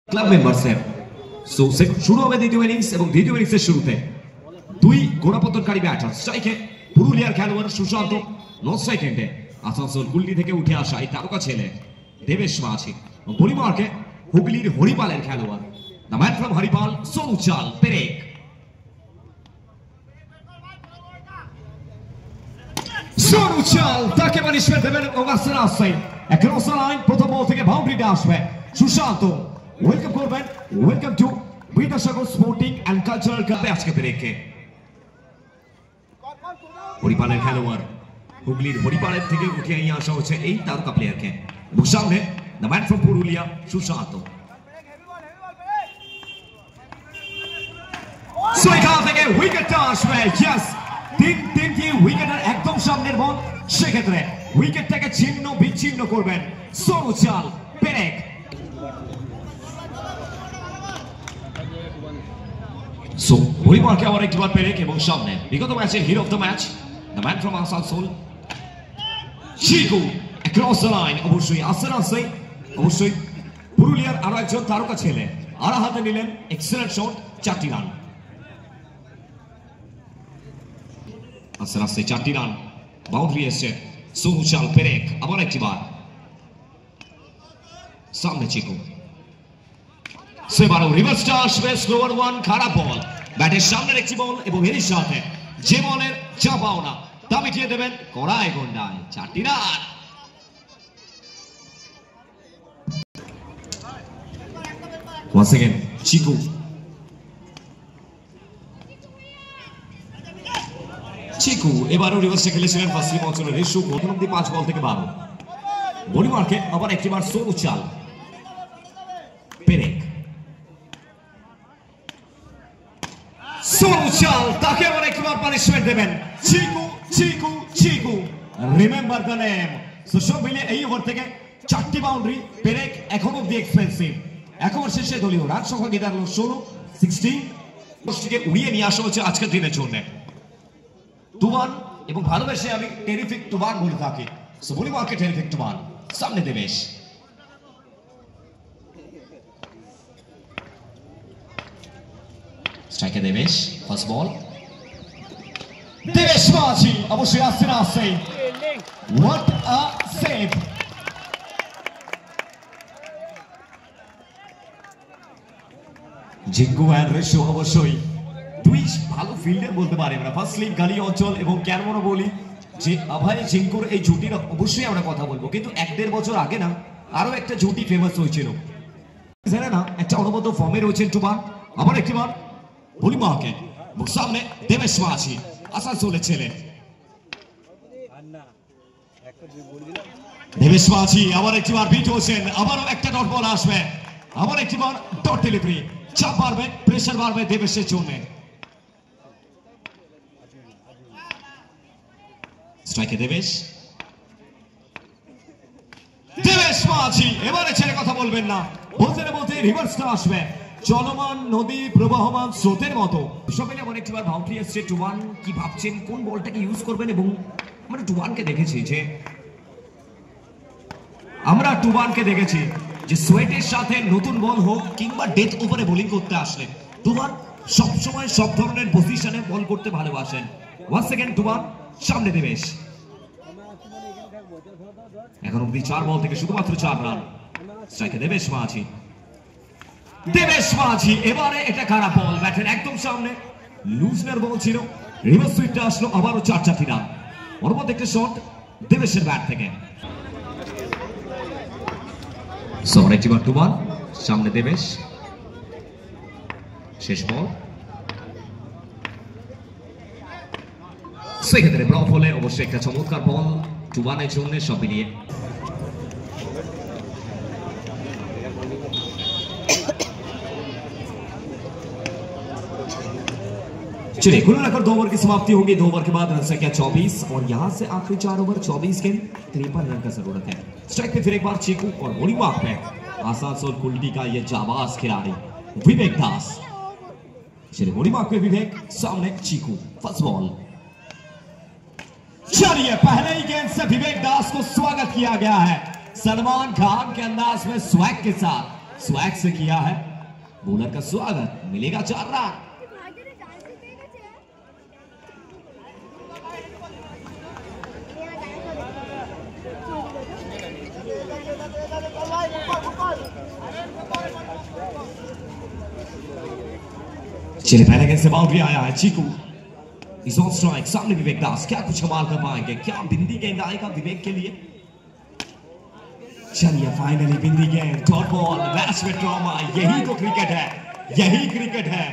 Club মেম্বারসের so শুরু হবে দ্বিতীয় ইনিংস এবং দ্বিতীয় ইনিংসের শুরুতে দুই গোড়াপতনকারী ব্যাটার স্ট্রাইকে পুরুলিয়ার খেলোয়াড় সুশান্ত, নন স্ট্রাইক এন্ডে আসানসোল কুলটি থেকে উঠে আসা এই তারকা ছেলে দেবেশ মাঝি, বোলিং হুগলির হরিপালের খেলোয়াড় দ্য ম্যান ফ্রম হরিপাল সোনুচাল পেরেক। সোনুচাল তাকে পানিশমেন্ট দেবেন এবং আসছেন আসছেন অ্যাক্রস দ্য লাইন, প্রথম বল থেকে বাউন্ডারিটা আসবে সুশান্ত। ওয়েলকাম করবেন, welcome to Vidyasagar sporting and cultural ক্লাবে আজকে পেরেককে। হরিপালের খেলোয়াড় হুগলির হরিপালের থেকে উঠে নিয়ে আসা হচ্ছে এই তারকা প্লেয়ারকে এবং সামনে the man from Purulia Sushant. এখান থেকে উইকেটটা আসবে, ইয়েস তিনটি উইকেটের একদম সামনের বল, সেক্ষেত্রে উইকেটটাকে ছিন্ন বিচ্ছিন্ন করবেন সোনুচাল পেরেক। সো হরিপালকে আবার একবার পেরেক এবং সামনে বিগত ম্যাচে hero of the match the man from Asansol Chiku across the line. অবশ্যই অবশ্যই পুরুলিয়ার আরো একজন তারকা ছেলে আর হাতে নিলেন এক্সেলেন্ট শট, 4টি রান। আস্তে 4টি রান, বাউন্ডারি এসছে সোনুচাল পেরেক। আবার একটিবার সামনে চিকু, সেবারও রিভার্সটা আসবে, স্লোয়ার ওয়ান, খারাপ বল, ব্যাটের সামনের একটি বল এবং এরই সাথে যে বলের যা পাওনা তা মিটিয়ে দেবেন কড়াই গন্ডায়, 4টি রান। Once again, চিকু এবারও রিভার্সে খেলেছিলেন ফার্স্ট অঞ্চলের রেশু, প্রথম অব্দি 5 বল থেকে 12। বোলিংকে আবার একটিবার সোনুচাল পেরেক। সোনুচাল তাকে আবার একবার পানিশমেন্ট দেবেন চিকু রিমেম্বার দ্য নেম। সো সব মিলিয়ে এই ওভার থেকে 4টি বাউন্ডারি পেরেক এখন অব্দি এক্সপেন্সিভ। এক ওভার শেষে দলীয় রান সংখ্যা গিয়ে দাঁড়ালো 16 উড়িয়ে নিয়ে আসা হচ্ছে আজকের দিনের জন্য টুবান, এবং ভালোবেসে আমি টেরিফিক টুবান বলে থাকি। সো বোলিংকে টেরিফিক টুবান, সামনে দেবেশ। স্ট্রাইকে দেবেশ, ফার্স্ট বল দেবেশ মাঝি, অবশ্যই আসছে না আসছে, what a save. জিঙ্কু and ratio অবশ্যই দুই ভালো ফিল্ডার বলতে পারি আমরা, ফার্স্ট লিগ গালি অঞ্চল এবং কেন বলি যে অভয় জিঙ্কুর এই জুটির অবশ্যই আমরা কথা বলবো, কিন্তু 1-1.5 বছর আগে না আরো একটা জুটি ফেমাস হয়েছিল না, একটা অনবদ্য ফর্মে রয়েছেন টুবান। আবার একটিবার বোলিংকে সামনে দেবেশ মাঝি, আসানসোলের ছেলে দেবেশ মাঝি। আবার একটিবার বিট হোসেন, আবারও একটা ডট বল আসবে, আবার একটিবার ডট ডেলিভারি, চাপ বাড়বে, প্রেসার বাড়বে দেবেশের জন্য। স্ট্রাইকে দেবেশ মাঝি, এবারে ছেড়ে কথা বলবেন না, বলতে রিভার্সটা আসবে, চলমান নদী প্রবাহমান স্রোতের মতো। সবাই এমন একটিবার বাউন্ডারি আসছে। টুবান কি ভাবছেন কোন বলটাকে ইউজ করবেন, এবং আমরা টুবানকে দেখেছি যে সোয়েটের সাথে নতুন বল হোক কিংবা ডেথ ওভারে বোলিং করতে আসলে টুবান সবসময় সব ধরনের পজিশনে বল করতে ভালোবাসেন। ওয়ান্স সেকেন্ড টুবান, সামনে দেবেশ। এখন অব্দি 4 বল থেকে শুধুমাত্র 4 রান। স্ট্রাইকে দেবেশ মাঝি, এবারে এটা খারাপ বল, ব্যাটের একদম সামনে, লুজনার বল ছিল, রিভার্স সুইপটা আসলো, আবারও 4টি রান। পরবর্তী একটা শট দেবেশের ব্যাট থেকে। টুবান, সামনে দেবেশ, শেষ বল, সেক্ষেত্রে ব্লক হলে অবশ্যই একটা চমৎকার বল টুবানের জন্য। সব মিলিয়ে चलिए कुल मिलाकर 2 ओवर की समाप्ति होगी। 2 ओवर के बाद रन संख्या 24 और यहां से आखिरी 4 ओवर 24 गेंद 53 रन का जरूरत है। स्ट्राइक पे फिर एक बार चीकू और बॉलिंग पे आसानसोल कुल्टी का ये जाबाज खिलाड़ी विवेक दास। चलिए बॉलिंग पे विवेक, सामने चीकू, फर्स्ट बॉल। चलिए पहले ही गेंद से विवेक दास को स्वागत किया गया है सलमान खान के अंदाज में स्वैग के साथ। स्वैग से किया है। बॉलर का स्वागत, मिलेगा 4 रन। चलिए पहले गेंद से बाउंड्री आया है। चीकू इज ऑन स्ट्राइक, सामने विवेक दास, क्या कुछ कमाल कर पाएंगे, क्या बिंदी गेंद आएगा विवेक के लिए। चलिए फाइनली बिंदी गेंद, डॉट बॉल, मैच में ड्रामा, यही तो क्रिकेट है, यही क्रिकेट है।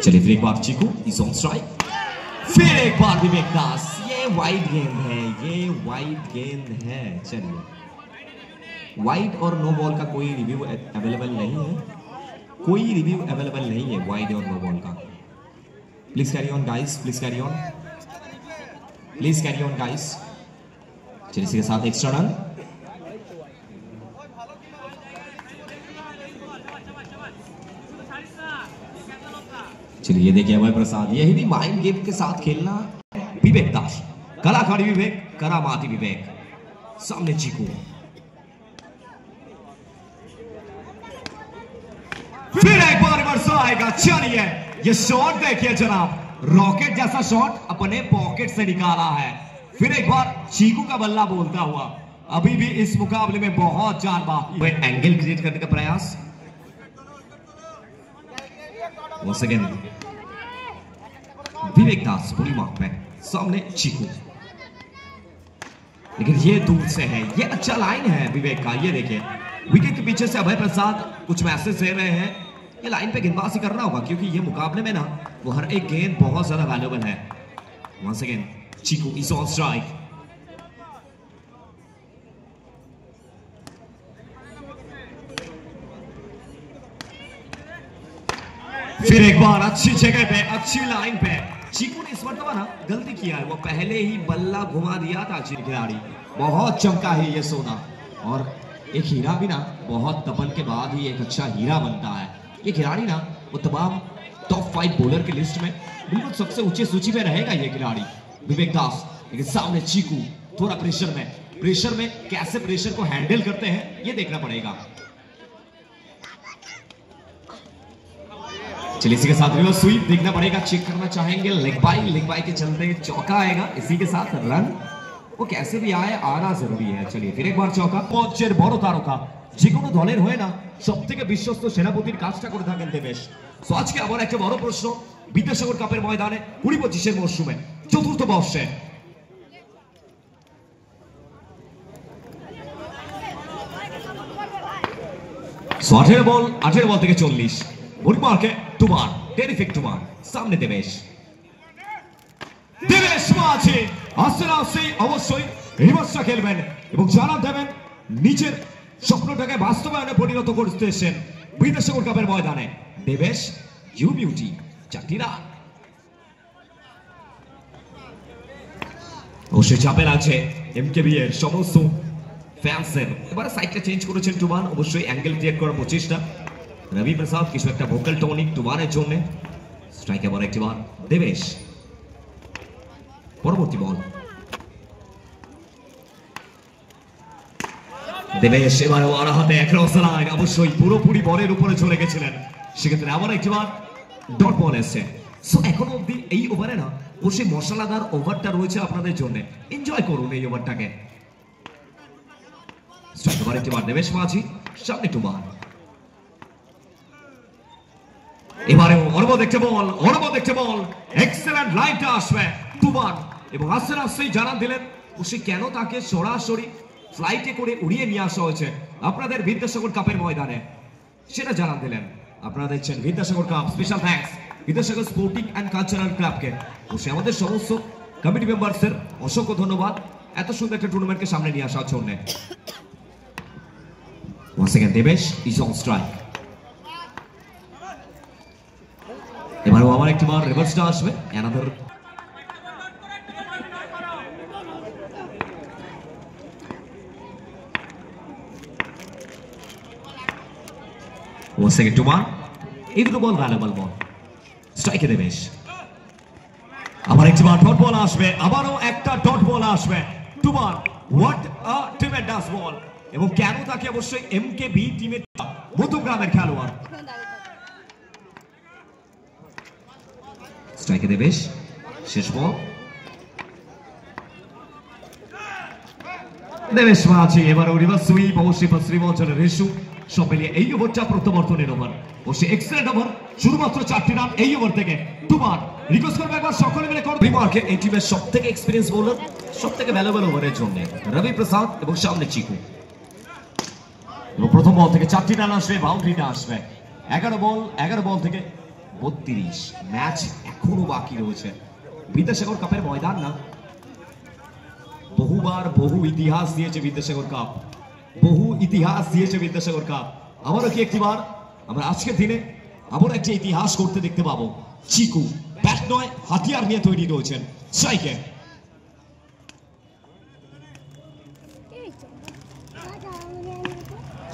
चलिए फिर एक बार चीकू इज ऑन स्ट्राइक, फिर एक बार विवेक दास। ये वाइड गेंद है, ये वाइड गेंद है। चलिए वाइड और नो बॉल का कोई रिव्यू अवेलेबल नहीं है, कोई रिव्यू अवेलेबल नहीं है वाइड और नो बॉल का। Please carry on guys, please carry on, please carry on guys. चलिए इसी के साथ एक्स्ट्रा रन। चलिए ये देखिए अभय प्रसाद, यही भी माइंड गेम के साथ खेलना। विवेक दास, कलाकारी विवेक, करामाती विवेक, सामने चीकू, फिर एक बार वर्षा आएगा। चलिए ये शॉट देखिए जनाब, रॉकेट जैसा शॉट अपने पॉकेट से निकाला है। फिर एक बार चीकू का बल्ला बोलता हुआ, अभी भी इस मुकाबले में बहुत जान बाकी है। एंगल क्रिएट करने का प्रयास, once again विवेक दास पूरी मार्क पे, सामने चीकू, लेकिन ये दूर से है, ये अच्छा लाइन है विवेक का। ये देखिए विकेट के पीछे से अभय प्रसाद कुछ मैसेज दे रहे हैं, ये लाइन पे गेंदबाजी करना होगा क्योंकि ये मुकाबले में ना वो हर एक गेंद बहुत ज्यादा वैल्यूएबल है। once again Chiku is on strike, फिर एक बार अच्छी जगह पे, अच्छी लाइन पे। चीकू ने इस मरतबा ना गलती किया है, वो पहले ही बल्ला घुमा दिया था। खिलाड़ी बहुत चमका है ये सोना, और एक हीरा भी ना बहुत तपन के बाद ही एक अच्छा हीरा बनता है। ये खिलाड़ी ना वो तमाम टॉप 5 बॉलर की लिस्ट में बिल्कुल सबसे ऊंचे सूची में रहेगा ये खिलाड़ी विवेक दास। लेकिन सामने चीकू थोड़ा प्रेशर में कैसे प्रेशर को हैंडल करते हैं ये देखना पड़ेगा। चलिए इसी के साथ रिवर्स स्वीप देखना पड़ेगा, चेक करना चाहेंगे। लेग बाई के चलते चौका आएगा, इसी के साथ रन वो कैसे भी आए आना जरूरी है। चलिए फिर एक बार चौका। পঞ্চের বড় তারকা যে কোনো দলের হয়ে না সবথেকে বিশ্বস্ত সেনাপতির কাজটা করে থাকেন দেবেশ। সো আজকে আবার একটা বড় প্রশ্ন, বিদ্যাসাগর কাপের ময়দানে 20-25 মরশুমে চতুর্থ বর্ষে সো 18 বল থেকে 40 বুটমার্কে টুমান, টেরিফিক টুমান, সামনে দেবেশ মাঝে আস্তে অবশ্যই রিভার্সটা খেলবেন এবং জানান দেবেন নিজের স্বপ্নটাকে বাস্তবায়নে পরিণত করতে এসেছেন বিদ্যাসাগর কাপের ময়দানে দেবেশ। ইউ বিউটি 4টি রান। অবশ্যই চাপে আছে এমকেবি এর সমস্ত ফ্যান্সের। এবারে সাইডটা চেঞ্জ করেছেন টুমান, অবশ্যই অ্যাঙ্গেল ক্রিয়েট করার প্রচেষ্টা রবি প্রসাদ, কিছু একটা ভোকাল টনিক টুমানের জন্য। স্ট্রাইক আবার একটি বার দেবেশ, পরবর্তী বল দেবেশ। এবার ওর হাতে ক্রস লাইন, অবশ্যই পুরোপুরি বলের উপরে চলে গেছিলেন, সেক্ষেত্রে আবার একটি বার ডট বল এসছে। সো এখনো অব্দি এই ওভারে না অবশ্যই মশলাদার ওভারটা রয়েছে আপনাদের জন্য, এনজয় করুন এই ওভারটাকে। স্ট্রাইক আবার একটি বার দেবেশ মাঝি, সামনে টুমান। এবারে অর্ব দেখতে বল, এক্সেলেন্ট লাইনটা আসবে টুমান এবং আস্তেই জানান দিলেন সে কেন তাকে সরাসরি ফ্লাইটে করে উড়িয়ে নিয়ে আসা হয়েছে আপনাদের বিদ্যাসাগর কাপের ময়দানে, সেটা জানান দিলেন। আপনারা দেখছেন Vidyasagar cup. Special thanks Vidyasagar sporting and cultural ক্লাবকে, অবশ্যই আমাদের সমস্ত কমিটি মেম্বারসের অসংখ্য ধন্যবাদ এত সুন্দর একটা টুর্নামেন্টকে সামনে নিয়ে আসার জন্য। once again Debesh is on strike. এবারে আবার একটি বার রিভার্সটা আসবে, অ্যানাদার once again টুমান, এই দুটো বল ভ্যালুয়েবল বল। স্ট্রাইকে দেবেশ, আবার একবার ডট বল আসবে, আবারও একটা ডট বল আসবে। টুবার হোয়াট আ ট্রিমেন্ডাস বল, এবং কেন তাকে অবশ্যই এমকেবি টিমের মধ্যগ্রামের খেলোয়াড়। স্ট্রাইকে দেবেশ, শেষ বল দেবেশ মাঝি। এবারে রিভার্স সুইপ, অবশ্যই পশ্চিম অঞ্চলের রেশু। সব মিলিয়ে এই ওভারটা প্রত্যাবর্তনের ওভার, অবশ্যই এক্সেলেন্ট ওভার। শুধুমাত্র 4টি রান এই ওভার থেকে। টুবার রিকোয়েস্ট করবে একবার সকলে মিলে করবে। রিমার্কে এই টিমের সবথেকে এক্সপেরিয়েন্স বোলার, সবথেকে ভ্যালুয়েবল ওভারের জন্য রবি প্রসাদ, এবং সামনে চিকু। এবং প্রথম বল থেকে 4টি রান আসবে, বাউন্ডারিটা আসবে। 11 বল থেকে 32। ম্যাচ এখনো বাকি রয়েছে। বিদ্যাসাগর কাপের ময়দান না, বহুবার বহু ইতিহাস দিয়েছে বিদ্যাসাগর কাপ, বহু ইতিহাস দিয়েছে বিদ্যাসাগর কাপ। আবারও কি একটিবার আমরা আজকের দিনে আবার একটা ইতিহাস করতে দেখতে পাবো। চিকু ব্যাট নয় হাতিয়ার নিয়ে তৈরি রয়েছেন। স্ট্রাইকে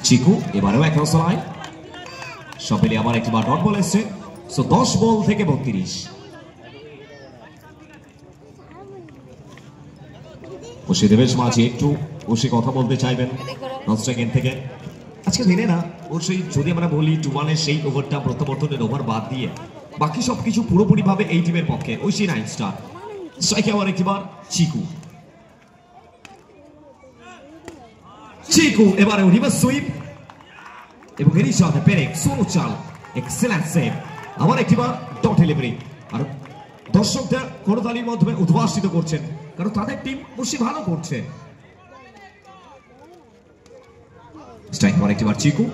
চিকু, এবারেও এক রসলায়। সব মিলিয়ে আবার একটিবার ডট বল এসছে। 10 বল থেকে 32। ওসি দেবেশ মাঝি একটু ওসি কথা বলতে চাইবেন নন স্ট্রাইক থেকে। আজকে দিনে না অবশ্যই যদি আমরা বলি টুবানের সেই ওভারটা প্রত্যাবর্তনের ওভার বাদ দিয়ে বাকি সবকিছু পুরোপুরি ভাবে এই টিমের পক্ষে। ঐশী 9 স্টার। স্ট্রাইকে আবার একবার চিকু, চিকু এবারে রিভার্স সুইপ, এবং এরই সাথে পেরেক সোলো চাল, এক্সেলেন্ট সেভ। আবার একবার ডট ডেলিভারি। আর দর্শকরা করতালির মাধ্যমে উদ্ভাসিত করছেন, কারণ তাদের টিম বেশি ভালো করছে। স্ট্রাইক পর একবার চিকু,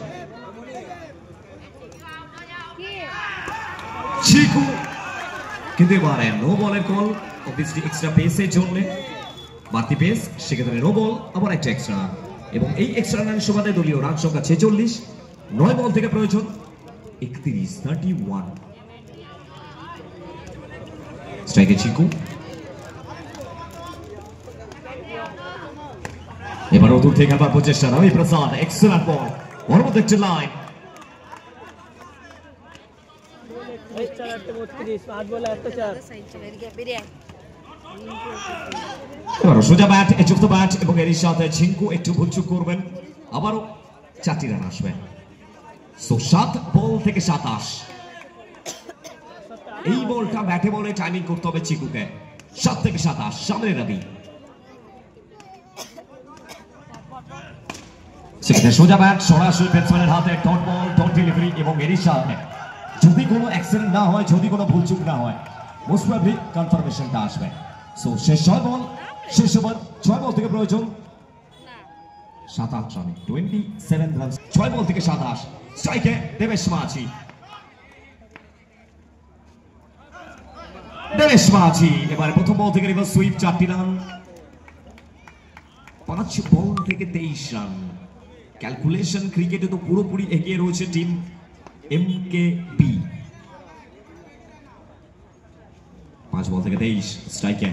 চিকু কিন্তু এবারে নো বলের কল। অবভিয়াসলি এক্সট্রা পেসের জন্য বাড়তি পেস, সেক্ষেত্রে নো বল, আবার একটা এক্সট্রা রান। এবং এই এক্সট্রা রানের সুবাদে দলীয় রান সংখ্যা 46। 9 বল থেকে প্রয়োজন 31। স্ট্রাইকে চিকু, এবার দূর থেকে খেলবার প্রচেষ্টা রবি প্রসাদ, এক্সেলেন্ট বল, ওর মধ্যে একটা লাইন। সোজা ব্যাট, যুক্ত ব্যাট, এবং এর সাথে ঝিঙ্কু একটু ভুলচুক করবেন। আবারও 4টি রান আসবে। 7 বল থেকে 27। এই বলটা ব্যাটে বলে টাইমিং করতে হবে চিকুকে। 7 থেকে 27, সামনে রবি। সেখানে সোজা ব্যাট, সরাসরি ব্যাটসম্যানের হাতে ডট বল, ডট ডেলিভারি, এবং এরই সাথে যদি কোনো অ্যাক্সিডেন্ট না হয়, যদি কোনো ভুলচুক না হয়, মোস্ট প্রবাবলি কনফার্মেশনটা আসবে। শেষ 6 বল, শেষ ওভার। 6 বল থেকে প্রয়োজন 27 রানে, 27 রান। 6 বল থেকে 27। স্ট্রাইকে দেবেশ মাঝি, দেবেশ মাঝি এবারে প্রথম বল থেকে রিভার্স সুইপ, 4টি রান। 5 বল থেকে 23 রান। ক্যালকুলেশন ক্রিকেটে তো পুরোপুরি এগিয়ে রয়েছে টিম এমকেবি। 5 বল থেকে 23। স্ট্রাইকে